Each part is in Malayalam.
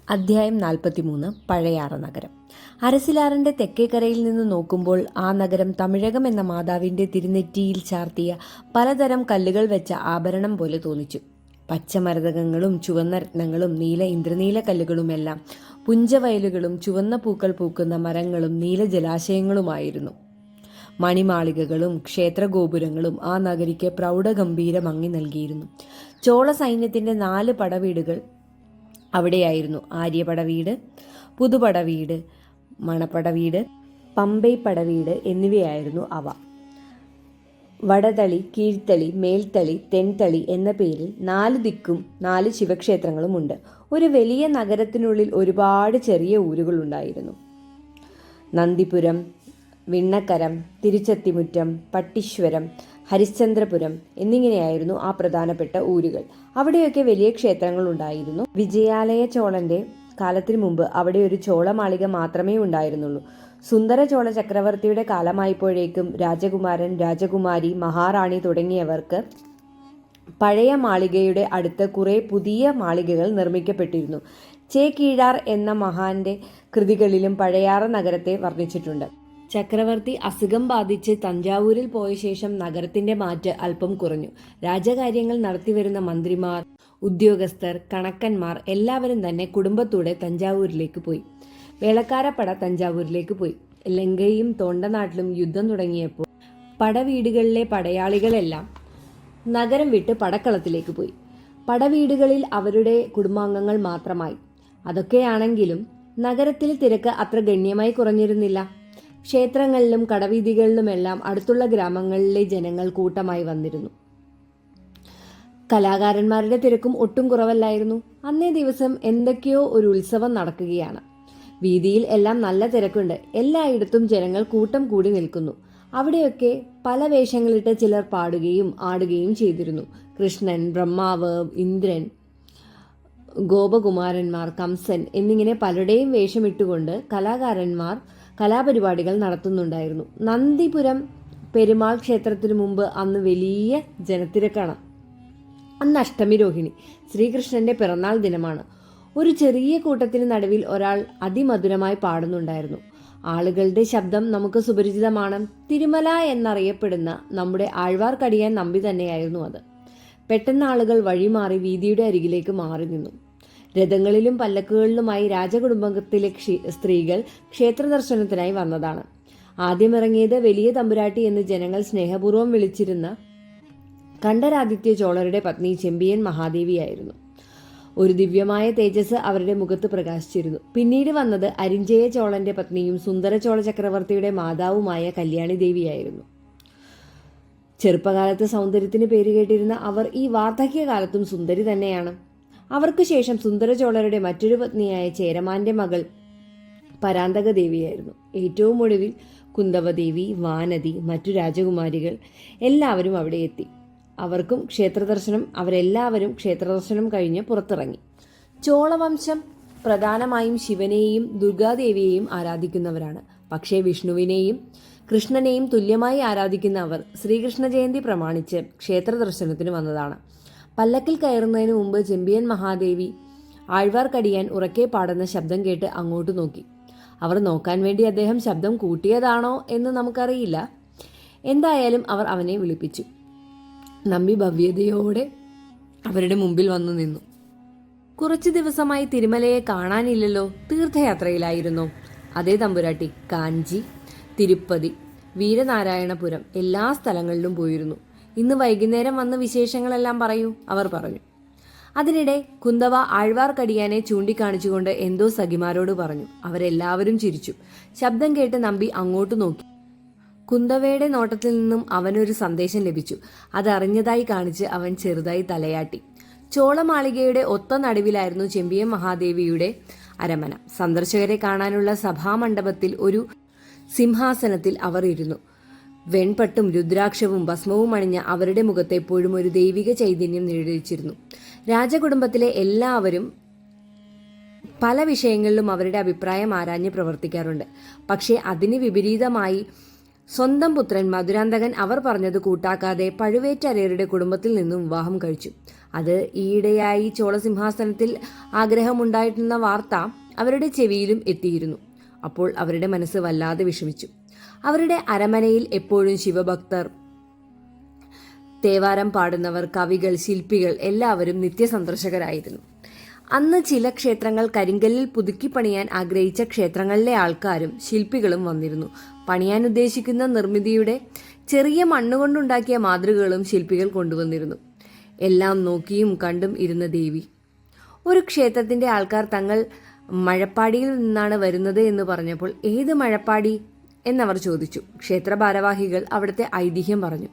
അധ്യായം 43 പഴയാറ നഗരം. അരസിലാറിന്റെ തെക്കേക്കരയിൽ നിന്ന് നോക്കുമ്പോൾ ആ നഗരം തമിഴകം എന്ന മാതാവിന്റെ തിരുനെറ്റിയിൽ ചാർത്തിയ പലതരം കല്ലുകൾ വെച്ച ആഭരണം പോലെ തോന്നിച്ചു. പച്ചമരതകങ്ങളും ചുവന്ന രത്നങ്ങളും നീല ഇന്ദ്രനീല കല്ലുകളുമെല്ലാം പുഞ്ചവയലുകളും ചുവന്ന പൂക്കൾ പൂക്കുന്ന മരങ്ങളും നീല ജലാശയങ്ങളുമായിരുന്നു. മണിമാളികകളും ക്ഷേത്രഗോപുരങ്ങളും ആ നഗരിക്ക് പ്രൗഢഗംഭീര ഭംഗി നൽകിയിരുന്നു. ചോള സൈന്യത്തിന്റെ 4 പടവീടുകൾ അവിടെയായിരുന്നു. ആര്യപടവീട്, പുതുപടവീട്, മണപ്പടവീട്, പമ്പൈ പടവീട് എന്നിവയായിരുന്നു അവ. വടതളി, കീഴ്ത്തളി, മേൽത്തളി, തെൻതളി എന്ന പേരിൽ 4 ദിക്കും 4 ശിവക്ഷേത്രങ്ങളുമുണ്ട്. ഒരു വലിയ നഗരത്തിനുള്ളിൽ ഒരുപാട് ചെറിയ ഊരുകളുണ്ടായിരുന്നു. നന്ദിപുരം, വിണ്ണക്കരം, തിരുച്ചത്തിമുറ്റം, പട്ടീശ്വരം, ഹരിശ്ചന്ദ്രപുരം എന്നിങ്ങനെയായിരുന്നു ആ പ്രധാനപ്പെട്ട ഊരുകൾ. അവിടെയൊക്കെ വലിയ ക്ഷേത്രങ്ങൾ ഉണ്ടായിരുന്നു. വിജയാലയ ചോളന്റെ കാലത്തിനു മുമ്പ് അവിടെ ഒരു ചോളമാളിക മാത്രമേ ഉണ്ടായിരുന്നുള്ളൂ. സുന്ദര ചോള ചക്രവർത്തിയുടെ കാലമായപ്പോഴേക്കും രാജകുമാരൻ, രാജകുമാരി, മഹാറാണി തുടങ്ങിയവർക്ക് പഴയ മാളികയുടെ അടുത്ത് കുറെ പുതിയ മാളികകൾ നിർമ്മിക്കപ്പെട്ടിരുന്നു. ചേക്കീഴാർ എന്ന മഹാന്റെ കൃതികളിലും പഴയാറ നഗരത്തെ വർണ്ണിച്ചിട്ടുണ്ട്. ചക്രവർത്തി അസുഖം ബാധിച്ച് തഞ്ചാവൂരിൽ പോയ ശേഷം നഗരത്തിന്റെ മാറ്റ് അല്പം കുറഞ്ഞു. രാജകാര്യങ്ങൾ നടത്തിവരുന്ന മന്ത്രിമാർ, ഉദ്യോഗസ്ഥർ, കണക്കന്മാർ എല്ലാവരും തന്നെ കുടുംബത്തോടെ തഞ്ചാവൂരിലേക്ക് പോയി. വേളക്കാരപ്പട തഞ്ചാവൂരിലേക്ക് പോയി. ലങ്കയും തോണ്ടനാട്ടിലും യുദ്ധം തുടങ്ങിയപ്പോൾ പടവീടുകളിലെ പടയാളികളെല്ലാം നഗരം വിട്ട് പടക്കളത്തിലേക്ക് പോയി. പടവീടുകളിൽ അവരുടെ കുടുംബാംഗങ്ങൾ മാത്രമായി. അതൊക്കെയാണെങ്കിലും നഗരത്തിൽ തിരക്ക് അത്ര ഗണ്യമായി കുറഞ്ഞിരുന്നില്ല. ക്ഷേത്രങ്ങളിലും കടവീതികളിലുമെല്ലാം അടുത്തുള്ള ഗ്രാമങ്ങളിലെ ജനങ്ങൾ കൂട്ടമായി വന്നിരുന്നു. കലാകാരന്മാരുടെ തിരക്കും ഒട്ടും കുറവല്ലായിരുന്നു. അന്നേ ദിവസം എന്തൊക്കെയോ ഒരു ഉത്സവം നടക്കുകയാണ്. വീതിയിൽ എല്ലാം നല്ല തിരക്കുണ്ട്. എല്ലായിടത്തും ജനങ്ങൾ കൂട്ടം കൂടി നിൽക്കുന്നു. അവിടെയൊക്കെ പല വേഷങ്ങളിട്ട് ചിലർ പാടുകയും ആടുകയും ചെയ്തിരുന്നു. കൃഷ്ണൻ, ബ്രഹ്മാവ്, ഇന്ദ്രൻ, ഗോപകുമാരന്മാർ, കംസൻ എന്നിങ്ങനെ പലരുടെയും വേഷമിട്ടുകൊണ്ട് കലാകാരന്മാർ കലാപരിപാടികൾ നടത്തുന്നുണ്ടായിരുന്നു. നന്ദിപുരം പെരുമാൾ ക്ഷേത്രത്തിനു മുമ്പ് അന്ന് വലിയ ജനത്തിരക്കാണ്. അന്ന് അഷ്ടമി രോഹിണി, ശ്രീകൃഷ്ണന്റെ പിറന്നാൾ ദിനമാണ്. ഒരു ചെറിയ കൂട്ടത്തിന് നടുവിൽ ഒരാൾ അതിമധുരമായി പാടുന്നുണ്ടായിരുന്നു. ആളുകളുടെ ശബ്ദം നമുക്ക് സുപരിചിതമാണ്. തിരുമല എന്നറിയപ്പെടുന്ന നമ്മുടെ ആഴ്വാർക്കടിയാൻ നമ്പി തന്നെയായിരുന്നു അത്. പെട്ടെന്ന് ആളുകൾ വഴിമാറി വീതിയുടെ അരികിലേക്ക് മാറി നിന്നു. രഥങ്ങളിലും പല്ലക്കുകളിലുമായി രാജകുടുംബത്തിലെ സ്ത്രീകൾ ക്ഷേത്ര ദർശനത്തിനായി വന്നതാണ്. ആദ്യമിറങ്ങിയത് വലിയ തമ്പുരാട്ടി എന്ന് ജനങ്ങൾ സ്നേഹപൂർവ്വം വിളിച്ചിരുന്ന കണ്ഠരാദിത്യ ചോളരുടെ പത്നി ചെമ്പിയൻ മഹാദേവിയായിരുന്നു. ഒരു ദിവ്യമായ തേജസ് അവരുടെ മുഖത്ത് പ്രകാശിച്ചിരുന്നു. പിന്നീട് വന്നത് അരിഞ്ചയ ചോളന്റെ പത്നിയും സുന്ദര ചോള ചക്രവർത്തിയുടെ മാതാവുമായ കല്യാണി ദേവിയായിരുന്നു. ചെറുപ്പകാലത്ത് സൗന്ദര്യത്തിന് പേരുകേട്ടിരുന്ന അവർ ഈ വാർദ്ധക്യകാലത്തും സുന്ദരി തന്നെയാണ്. അവർക്ക് ശേഷം സുന്ദര ചോളരുടെ മറ്റൊരു പത്നിയായ ചേരമാന്റെ മകൾ പരാന്തക ദേവിയായിരുന്നു. ഏറ്റവും ഒടുവിൽ കുന്തവദേവി, വാനതി, മറ്റു രാജകുമാരികൾ എല്ലാവരും അവിടെ എത്തി. അവരെല്ലാവരും ക്ഷേത്രദർശനം കഴിഞ്ഞ് പുറത്തിറങ്ങി. ചോളവംശം പ്രധാനമായും ശിവനെയും ദുർഗാദേവിയെയും ആരാധിക്കുന്നവരാണ്. പക്ഷേ വിഷ്ണുവിനെയും കൃഷ്ണനെയും തുല്യമായി ആരാധിക്കുന്ന അവർ ശ്രീകൃഷ്ണ ജയന്തി പ്രമാണിച്ച് ക്ഷേത്ര ദർശനത്തിന് വന്നതാണ്. പല്ലക്കിൽ കയറുന്നതിന് മുമ്പ് ചെമ്പിയൻ മഹാദേവി ആഴ്വാർക്കടിയാൻ ഉറക്കെ പാടുന്ന ശബ്ദം കേട്ട് അങ്ങോട്ട് നോക്കി. അവർ നോക്കാൻ വേണ്ടി അദ്ദേഹം ശബ്ദം കൂട്ടിയതാണോ എന്ന് നമുക്കറിയില്ല. എന്തായാലും അവർ അവനെ വിളിപ്പിച്ചു. നമ്പി ഭവ്യതയോടെ അവരുടെ മുമ്പിൽ വന്നു നിന്നു. കുറച്ചു ദിവസമായി തിരുമലയെ കാണാനില്ലല്ലോ. തീർത്ഥയാത്രയിലായിരുന്നോ? അതേ തമ്പുരാട്ടി, കാഞ്ചി, തിരുപ്പതി, വീരനാരായണപുരം എല്ലാ സ്ഥലങ്ങളിലും പോയിരുന്നു. ഇന്ന് വൈകുന്നേരം വന്ന് വിശേഷങ്ങളെല്ലാം പറയൂ, അവർ പറഞ്ഞു. അതിനിടെ കുന്തവ ആഴ്വാർക്കടിയാനെ ചൂണ്ടിക്കാണിച്ചുകൊണ്ട് എന്തോ സഖിമാരോട് പറഞ്ഞു. അവരെല്ലാവരും ചിരിച്ചു. ശബ്ദം കേട്ട് നമ്പി അങ്ങോട്ട് നോക്കി. കുന്തവയുടെ നോട്ടത്തിൽ നിന്നും അവനൊരു സന്ദേശം ലഭിച്ചു. അതറിഞ്ഞതായി കാണിച്ച് അവൻ ചെറുതായി തലയാട്ടി. ചോളമാളികയുടെ ഒത്ത നടുവിലായിരുന്നു ചെമ്പിയൻ മഹാദേവിയുടെ അരമന. സന്ദർശകരെ കാണാനുള്ള സഭാമണ്ഡപത്തിൽ ഒരു സിംഹാസനത്തിൽ അവർ ഇരുന്നു. വെൺപട്ടും രുദ്രാക്ഷവും ഭസ്മവും അണിഞ്ഞ അവരുടെ മുഖത്ത് എപ്പോഴും ഒരു ദൈവിക ചൈതന്യം നിഴലിച്ചിരുന്നു. രാജകുടുംബത്തിലെ എല്ലാവരും പല വിഷയങ്ങളിലും അവരുടെ അഭിപ്രായം ആരാഞ്ഞ് പ്രവർത്തിക്കാറുണ്ട്. പക്ഷേ അതിന് വിപരീതമായി സ്വന്തം പുത്രൻ മധുരാന്തകൻ അവർ പറഞ്ഞത് കൂട്ടാക്കാതെ പഴുവേറ്റരയരുടെ കുടുംബത്തിൽ നിന്നും വിവാഹം കഴിച്ചു. അത് ഈയിടെയായി ചോളസിംഹാസനത്തിൽ ആഗ്രഹമുണ്ടായിട്ടുള്ള വാർത്ത അവരുടെ ചെവിയിലും എത്തിയിരുന്നു. അപ്പോൾ അവരുടെ മനസ്സ് വല്ലാതെ വിഷമിച്ചു. അവരുടെ അരമനയിൽ എപ്പോഴും ശിവഭക്തർ, തേവാരം പാടുന്നവർ, കവികൾ, ശില്പികൾ എല്ലാവരും നിത്യസന്ദർശകരായിരുന്നു. അന്ന് ചില ക്ഷേത്രങ്ങൾ കരിങ്കല്ലിൽ പുതുക്കി പണിയാൻ ആഗ്രഹിച്ച ക്ഷേത്രങ്ങളിലെ ആൾക്കാരും ശില്പികളും വന്നിരുന്നു. പണിയാൻ ഉദ്ദേശിക്കുന്ന നിർമ്മിതിയുടെ ചെറിയ മണ്ണുകൊണ്ടുണ്ടാക്കിയ മാതൃകകളും ശില്പികൾ കൊണ്ടുവന്നിരുന്നു. എല്ലാം നോക്കിയും കണ്ടും ഇരുന്ന ദേവി, ഒരു ക്ഷേത്രത്തിന്റെ ആൾക്കാർ തങ്ങൾ മഴപ്പാടിയിൽ നിന്നാണ് വരുന്നത് എന്ന് പറഞ്ഞപ്പോൾ ഏത് മഴപ്പാടി എന്നവർ ചോദിച്ചു. ക്ഷേത്ര ഭാരവാഹികൾ അവിടുത്തെ ഐതിഹ്യം പറഞ്ഞു.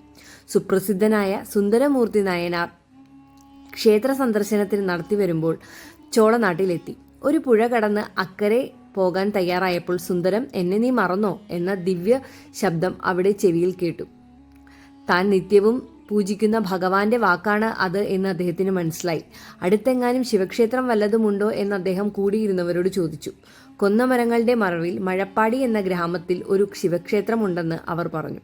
സുപ്രസിദ്ധനായ സുന്ദരമൂർത്തി നായനാർ ക്ഷേത്ര സന്ദർശനത്തിന് നടത്തി വരുമ്പോൾ ചോളനാട്ടിലെത്തി. ഒരു പുഴ കടന്ന് അക്കരെ പോകാൻ തയ്യാറായപ്പോൾ സുന്ദരം, എന്നെ നീ മറന്നോ എന്ന ദിവ്യ ശബ്ദം അവിടെ ചെവിയിൽ കേട്ടു. താൻ നിത്യവും പൂജിക്കുന്ന ഭഗവാന്റെ വാക്കാണ് അത് എന്ന് അദ്ദേഹത്തിന് മനസ്സിലായി. അടുത്തെങ്ങാനും ശിവക്ഷേത്രം വല്ലതുമുണ്ടോ എന്ന് അദ്ദേഹം കൂടിയിരുന്നവരോട് ചോദിച്ചു. കൊന്നമരങ്ങളുടെ മറവിൽ മഴപ്പാടി എന്ന ഗ്രാമത്തിൽ ഒരു ശിവക്ഷേത്രമുണ്ടെന്ന് അവർ പറഞ്ഞു.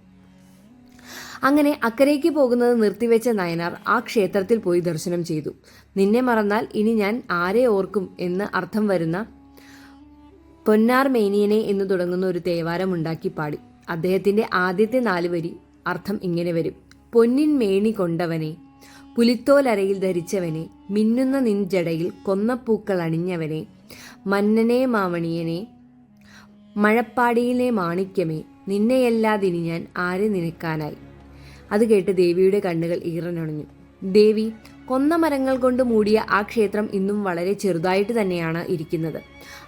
അങ്ങനെ അക്കരയ്ക്ക് പോകുന്നത് നിർത്തിവെച്ച നയനാർ ആ ക്ഷേത്രത്തിൽ പോയി ദർശനം ചെയ്തു. നിന്നെ മറന്നാൽ ഇനി ഞാൻ ആരെ ഓർക്കും എന്ന് അർത്ഥം വരുന്ന പൊന്നാർ മേനിയനെ എന്ന് തുടങ്ങുന്ന ഒരു തേവാരം ഉണ്ടാക്കി പാടി. അദ്ദേഹത്തിന്റെ ആദ്യത്തെ 4 വരി അർത്ഥം ഇങ്ങനെ വരും: പൊന്നിൻ മേനി കൊണ്ടവനെ, പുലിത്തോലരയിൽ ധരിച്ചവനെ, മിന്നുന്ന നിൻ ജടയിൽ കൊന്നപ്പൂക്കൾ അണിഞ്ഞവനെ, മന്നനെ മാമണിയനെ, മഴപ്പാടിയിലെ മാണിക്യമേ, നിന്നെയല്ലാതിനി ഞാൻ ആരെ നിനക്കാനായി. അത് കേട്ട് ദേവിയുടെ കണ്ണുകൾ ഈറനണിഞ്ഞു. ദേവി, കൊന്ന മരങ്ങൾ കൊണ്ട് മൂടിയ ആ ക്ഷേത്രം ഇന്നും വളരെ ചെറുതായിട്ട് തന്നെയാണ് ഇരിക്കുന്നത്.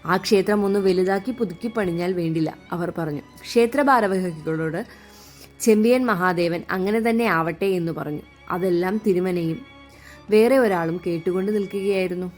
ആ ക്ഷേത്രം ഒന്ന് വലുതാക്കി പുതുക്കി പണിഞ്ഞാൽ വേണ്ടില്ല, അവർ പറഞ്ഞു. ക്ഷേത്ര ഭാരവാഹികളോട് ചെമ്പിയൻ മഹാദേവൻ അങ്ങനെ തന്നെ ആവട്ടെ എന്ന് പറഞ്ഞു. അതെല്ലാം തിരുമനയും വേറെ ഒരാളും കേട്ടുകൊണ്ട് നിൽക്കുകയായിരുന്നു.